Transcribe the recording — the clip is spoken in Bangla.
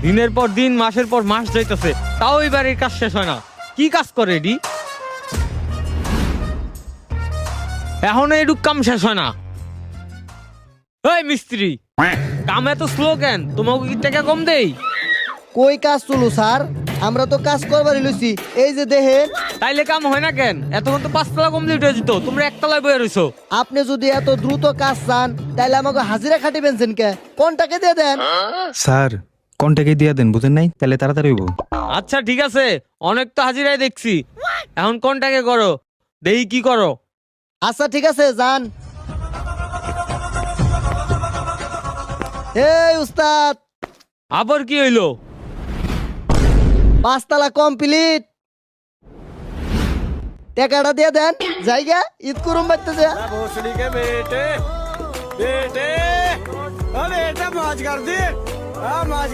দিনের পর দিন মাসের পর মাস যাইতেছে, তাও এই বাড়ির কাজ শেষ হয় না। কি কাজ করে এডি? এখনো এডুক কাম শেষ হয় না। এই মিস্ত্রি, কাম এত স্লো কেন? তোমাকে কি টাকা কম দেই? কই কাজ চলো স্যার, আমরা তো কাজ করবারই লইছি। এই যে দেখেন। তাইলে কাম হয় না কেন? এতক্ষণ তো 5 তলা কমপ্লিট হয়ে যেত, তোমরা 1 তলায় বয়ে রইছো। আপনি যদি এত দ্রুত কাজ চান তাইলে আমাকে হাজিরা খাটিবেন কে? কোনটাকে দিয়ে দেন? স্যার কন্টাকে দিয়ে দেন, বুঝেন নাই? তাহলে তাড়াতাড়ি হইব। আচ্ছা ঠিক আছে, অনেক তো হাজিরাই দেখছি, এখন কোনটাকে করো, দেখি কি করো। আচ্ছা ঠিক আছে, যান। এই উস্তাদ, আবার কি হইলো? 5 তলা কমপ্লিট। টাকাটা দিয়ে দেন, জায়গা ঈদ করুম বাড়তেছে। भोसड़ी के बेटे बेटे, ओ बेटा मौज कर दी, हाँ मौज।